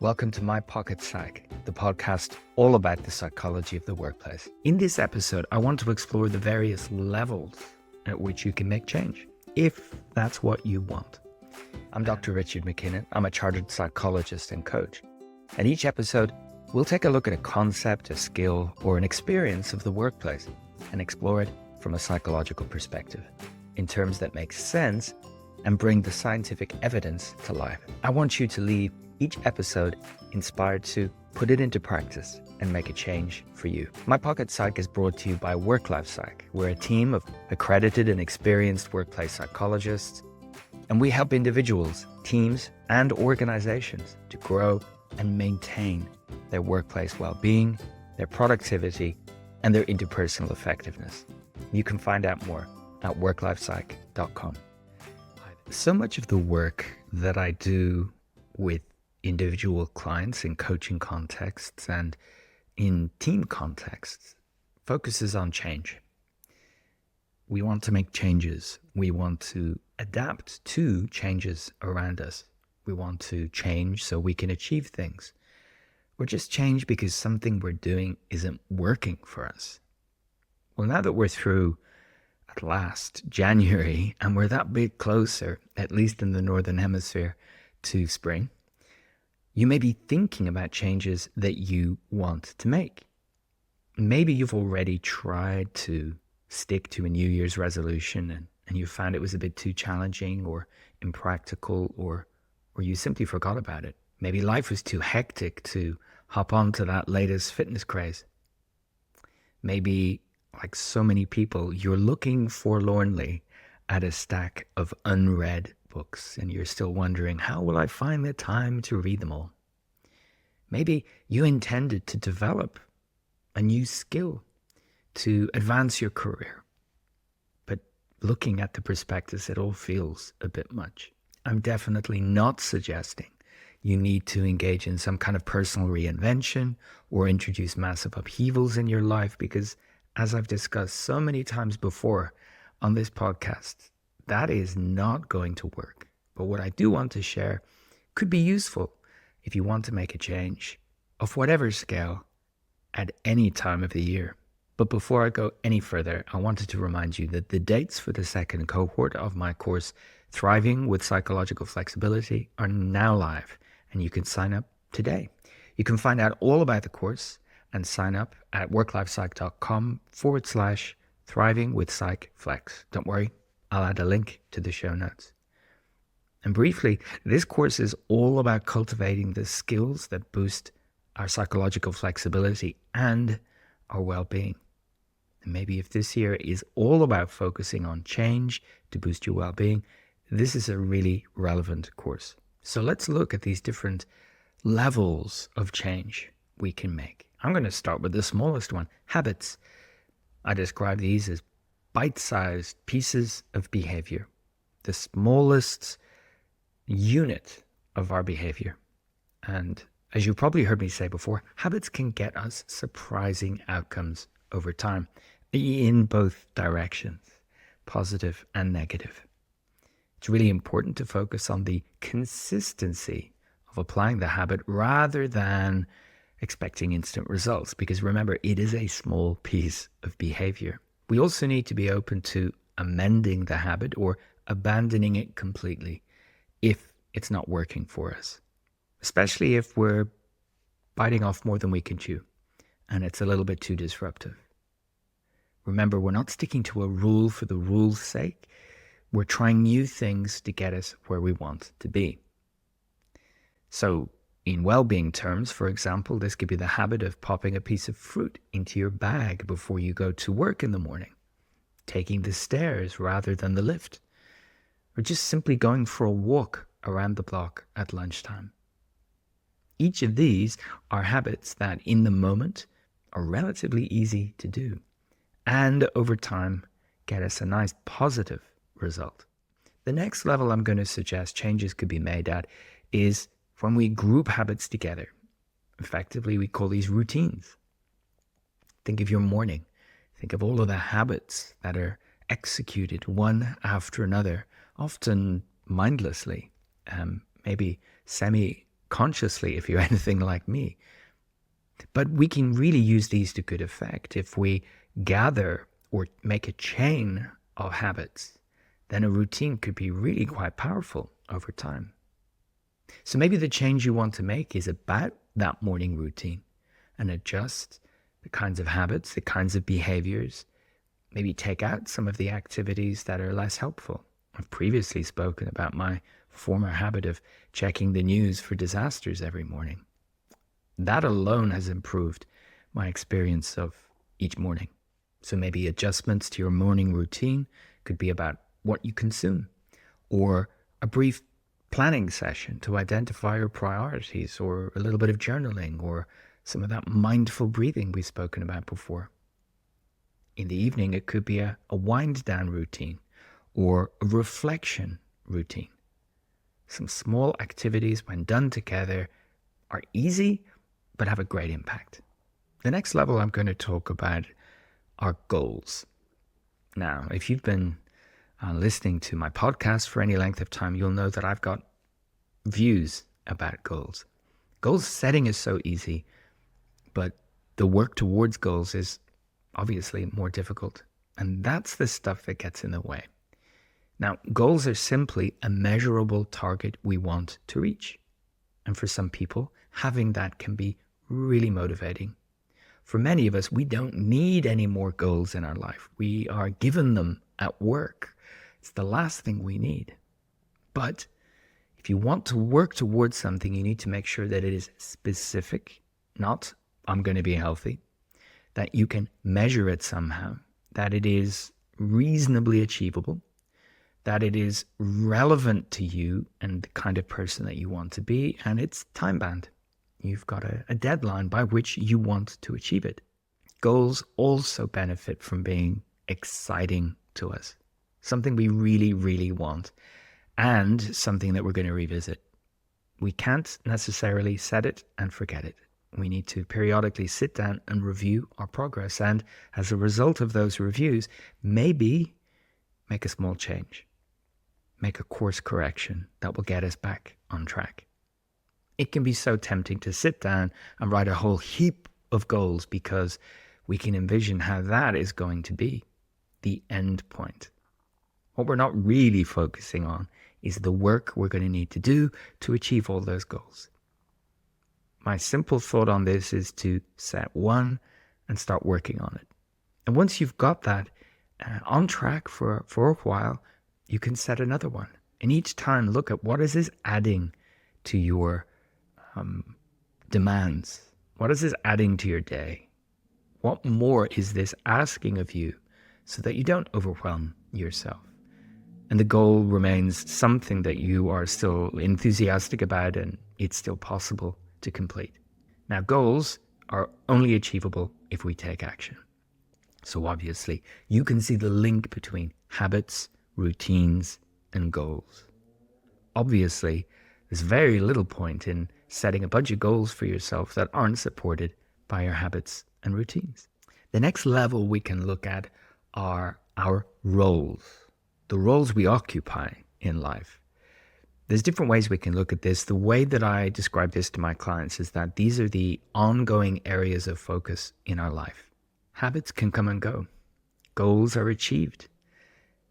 Welcome to My Pocket Psych, the podcast all about the psychology of the workplace. In this episode, I want to explore the various levels at which you can make change, if that's what you want. I'm Dr. Richard McKinnon. I'm a chartered psychologist and coach. And each episode, we'll take a look at a concept, a skill, or an experience of the workplace and explore it from a psychological perspective in terms that make sense and bring the scientific evidence to life. I want you to leave each episode inspired to put it into practice and make a change for you. My Pocket Psych is brought to you by Work Life Psych. We're a team of accredited and experienced workplace psychologists, and we help individuals, teams, and organizations to grow and maintain their workplace well-being, their productivity, and their interpersonal effectiveness. You can find out more at worklifepsych.com. So much of the work that I do with individual clients in coaching contexts and in team contexts focuses on change. We want to make changes. We want to adapt to changes around us. We want to change so we can achieve things, or just change because something we're doing isn't working for us. Well, now that we're through at last January and we're that bit closer, at least in the Northern Hemisphere, to spring, you may be thinking about changes that you want to make. Maybe you've already tried to stick to a New Year's resolution and you found it was a bit too challenging or impractical, or you simply forgot about it. Maybe life was too hectic to hop onto that latest fitness craze. Maybe, like so many people, you're looking forlornly at a stack of unread books and you're still wondering, how will I find the time to read them all? Maybe you intended to develop a new skill to advance your career, but looking at the prospectus, it all feels a bit much. I'm definitely not suggesting you need to engage in some kind of personal reinvention or introduce massive upheavals in your life, because as I've discussed so many times before on this podcast, that is not going to work. But what I do want to share could be useful if you want to make a change of whatever scale at any time of the year. But before I go any further, I wanted to remind you that the dates for the second cohort of my course, Thriving with Psychological Flexibility, are now live, and you can sign up today. You can find out all about the course and sign up at worklifepsych.com/thriving with psych flex. Don't worry, I'll add a link to the show notes. And briefly, this course is all about cultivating the skills that boost our psychological flexibility and our well-being. And maybe if this year is all about focusing on change to boost your well-being, this is a really relevant course. So let's look at these different levels of change we can make. I'm going to start with the smallest one, habits. I describe these as bite-sized pieces of behavior, the smallest unit of our behavior. And as you probably heard me say before, habits can get us surprising outcomes over time in both directions, positive and negative. It's really important to focus on the consistency of applying the habit rather than expecting instant results, because remember, it is a small piece of behavior. We also need to be open to amending the habit or abandoning it completely if it's not working for us, especially if we're biting off more than we can chew and it's a little bit too disruptive. Remember, we're not sticking to a rule for the rule's sake. We're trying new things to get us where we want to be. So in well-being terms, for example, this could be the habit of popping a piece of fruit into your bag before you go to work in the morning, taking the stairs rather than the lift, or just simply going for a walk around the block at lunchtime. Each of these are habits that in the moment are relatively easy to do and over time get us a nice positive result. The next level I'm going to suggest changes could be made at is when we group habits together. Effectively, we call these routines. Think of your morning. Think of all of the habits that are executed one after another, often mindlessly, maybe consciously if you're anything like me. But we can really use these to good effect if we gather or make a chain of habits. Then a routine could be really quite powerful over time. So maybe the change you want to make is about that morning routine and adjust the kinds of habits, the kinds of behaviors, maybe take out some of the activities that are less helpful. I've previously spoken about my former habit of checking the news for disasters every morning. That alone has improved my experience of each morning. So maybe adjustments to your morning routine could be about what you consume, or a brief planning session to identify your priorities, or a little bit of journaling, or some of that mindful breathing we've spoken about before. In the evening, it could be a wind down routine or a reflection routine. Some small activities, when done together, are easy but have a great impact. The next level I'm going to talk about are goals. Now, if you've been listening to my podcast for any length of time, you'll know that I've got views about goals. Goal setting is so easy, but the work towards goals is obviously more difficult. And that's the stuff that gets in the way. Now, goals are simply a measurable target we want to reach. And for some people, having that can be really motivating. For many of us, we don't need any more goals in our life. We are given them at work. It's the last thing we need. But if you want to work towards something, you need to make sure that it is specific, not I'm going to be healthy, that you can measure it somehow, that it is reasonably achievable, that it is relevant to you and the kind of person that you want to be, and it's time-bound. You've got a deadline by which you want to achieve it. Goals also benefit from being exciting to us, something we really, really want, and something that we're going to revisit. We can't necessarily set it and forget it. We need to periodically sit down and review our progress, and as a result of those reviews, maybe make a small change, make a course correction that will get us back on track. It can be so tempting to sit down and write a whole heap of goals because we can envision how that is going to be the end point. What we're not really focusing on is the work we're going to need to do to achieve all those goals. My simple thought on this is to set one and start working on it. And once you've got that on track for a while, you can set another one. And each time look at what is this adding to your demands? What is this adding to your day? What more is this asking of you so that you don't overwhelm yourself? And the goal remains something that you are still enthusiastic about and it's still possible to complete. Now, goals are only achievable if we take action. So obviously, you can see the link between habits, routines, and goals. Obviously, there's very little point in setting a bunch of goals for yourself that aren't supported by your habits and routines. The next level we can look at are our roles, the roles we occupy in life. There's different ways we can look at this. The way that I describe this to my clients is that these are the ongoing areas of focus in our life. Habits can come and go. Goals are achieved.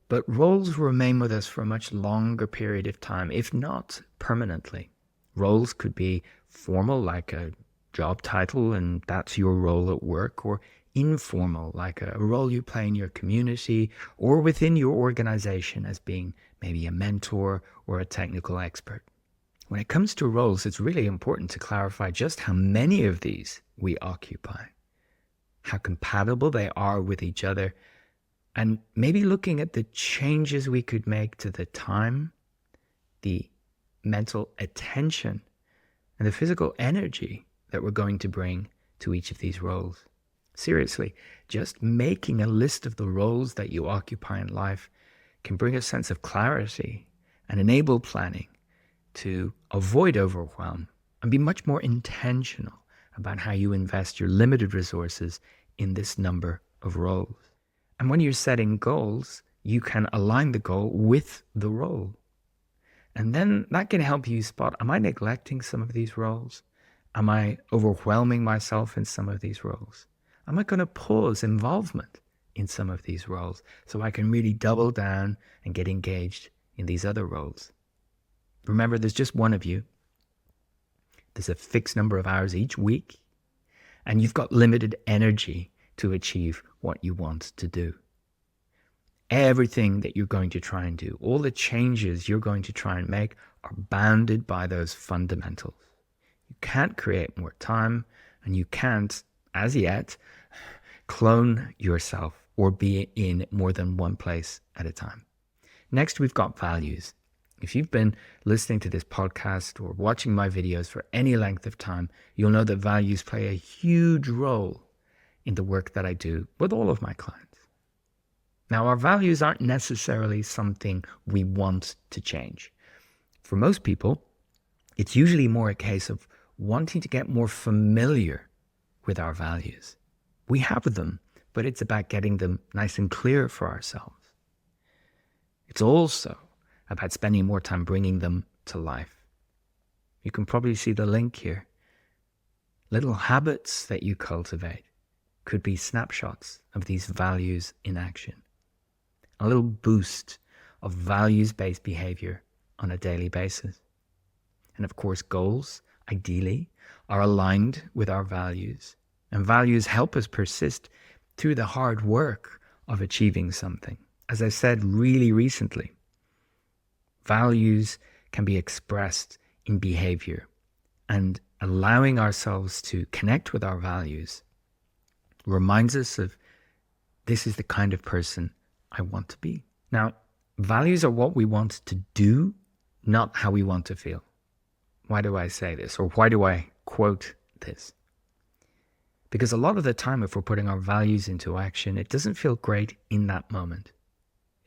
But roles remain with us for a much longer period of time, if not permanently. Roles could be formal, like a job title, and that's your role at work, or informal, like a role you play in your community or within your organization as being maybe a mentor or a technical expert. When it comes to roles, it's really important to clarify just how many of these we occupy, how compatible they are with each other, and maybe looking at the changes we could make to the time, the mental attention, and the physical energy that we're going to bring to each of these roles. Seriously, just making a list of the roles that you occupy in life can bring a sense of clarity and enable planning to avoid overwhelm and be much more intentional about how you invest your limited resources in this number of roles. And when you're setting goals, you can align the goal with the role. And then that can help you spot, am I neglecting some of these roles? Am I overwhelming myself in some of these roles? Am I going to pause involvement in some of these roles so I can really double down and get engaged in these other roles? Remember, there's just one of you. There's a fixed number of hours each week, and you've got limited energy to achieve what you want to do. Everything that you're going to try and do, all the changes you're going to try and make are bounded by those fundamentals. You can't create more time, and you can't, as yet, clone yourself or be in more than one place at a time. Next, we've got values. If you've been listening to this podcast or watching my videos for any length of time, you'll know that values play a huge role in the work that I do with all of my clients. Now, our values aren't necessarily something we want to change. For most people, it's usually more a case of wanting to get more familiar with our values. We have them, but it's about getting them nice and clear for ourselves. It's also about spending more time bringing them to life. You can probably see the link here. Little habits that you cultivate could be snapshots of these values in action. A little boost of values-based behavior on a daily basis. And of course, goals, ideally, are aligned with our values. And values help us persist through the hard work of achieving something. As I said really recently, values can be expressed in behavior, and allowing ourselves to connect with our values reminds us of, this is the kind of person I want to be. Now, values are what we want to do, not how we want to feel. Why do I say this? Or why do I quote this? Because a lot of the time, if we're putting our values into action, it doesn't feel great in that moment.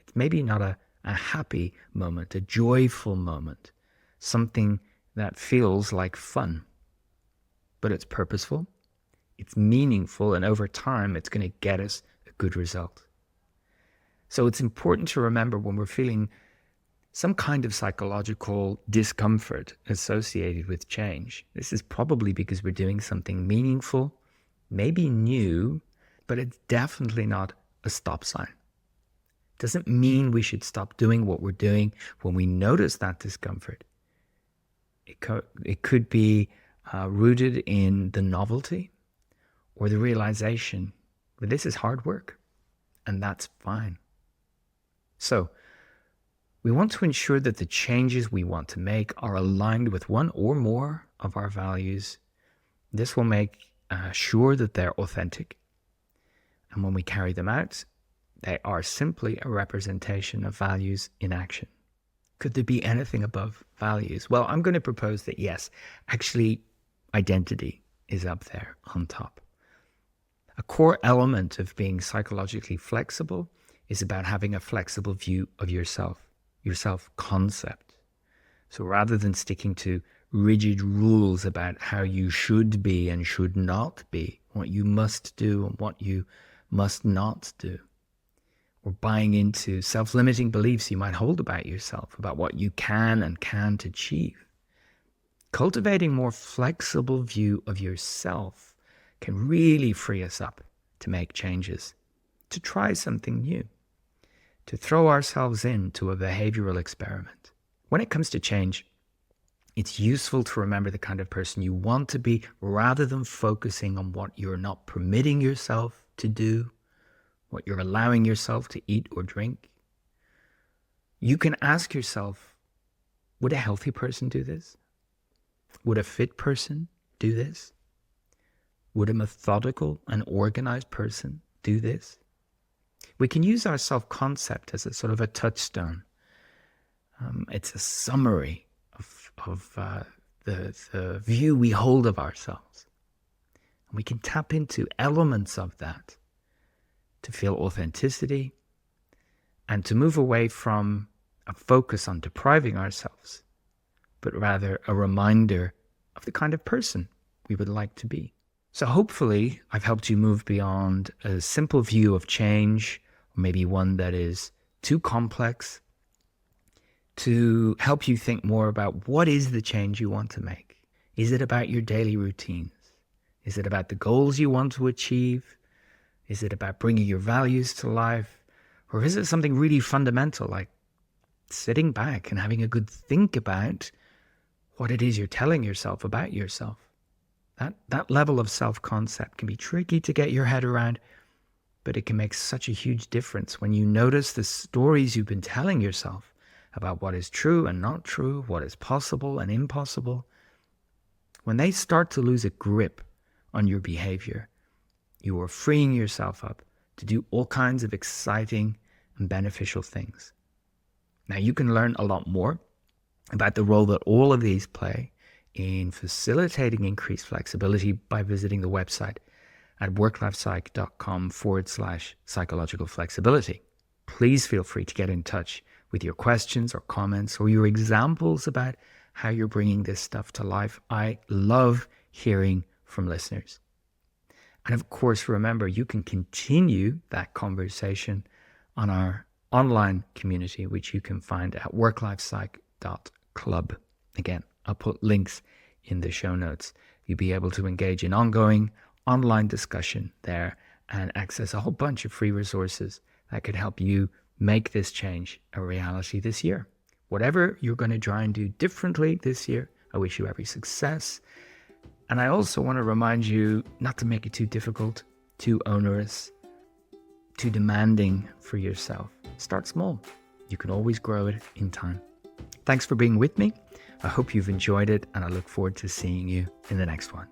It's maybe not a happy moment, a joyful moment, something that feels like fun. But it's purposeful, it's meaningful, and over time, it's going to get us a good result. So it's important to remember when we're feeling some kind of psychological discomfort associated with change, this is probably because we're doing something meaningful, maybe new, but it's definitely not a stop sign. Doesn't mean we should stop doing what we're doing when we notice that discomfort. It could be rooted in the novelty or the realization that this is hard work, and that's fine. So we want to ensure that the changes we want to make are aligned with one or more of our values. This will make sure that they're authentic. And when we carry them out, they are simply a representation of values in action. Could there be anything above values? Well, I'm going to propose that yes, actually, identity is up there on top. A core element of being psychologically flexible is about having a flexible view of yourself, your self-concept. So rather than sticking to rigid rules about how you should be and should not be, what you must do and what you must not do, or buying into self-limiting beliefs you might hold about yourself, about what you can and can't achieve. Cultivating a more flexible view of yourself can really free us up to make changes, to try something new, to throw ourselves into a behavioral experiment. When it comes to change, it's useful to remember the kind of person you want to be rather than focusing on what you're not permitting yourself to do, what you're allowing yourself to eat or drink. You can ask yourself, would a healthy person do this? Would a fit person do this? Would a methodical and organized person do this? We can use our self-concept as a sort of a touchstone. It's a summary of the view we hold of ourselves. And we can tap into elements of that to feel authenticity and to move away from a focus on depriving ourselves, but rather a reminder of the kind of person we would like to be. So hopefully I've helped you move beyond a simple view of change, or maybe one that is too complex, to help you think more about what is the change you want to make. Is it about your daily routines? Is it about the goals you want to achieve? Is it about bringing your values to life? Or is it something really fundamental, like sitting back and having a good think about what it is you're telling yourself about yourself? That level of self-concept can be tricky to get your head around, but it can make such a huge difference when you notice the stories you've been telling yourself about what is true and not true, what is possible and impossible. When they start to lose a grip on your behavior, you are freeing yourself up to do all kinds of exciting and beneficial things. Now, you can learn a lot more about the role that all of these play in facilitating increased flexibility by visiting the website at worklifepsych.com/psychological flexibility. Please feel free to get in touch with your questions or comments or your examples about how you're bringing this stuff to life. I love hearing from listeners. And of course, remember, you can continue that conversation on our online community, which you can find at worklifepsych.club. Again, I'll put links in the show notes. You'll be able to engage in ongoing online discussion there and access a whole bunch of free resources that could help you make this change a reality this year. Whatever you're going to try and do differently this year, I wish you every success. And I also want to remind you not to make it too difficult, too onerous, too demanding for yourself. Start small. You can always grow it in time. Thanks for being with me. I hope you've enjoyed it, and I look forward to seeing you in the next one.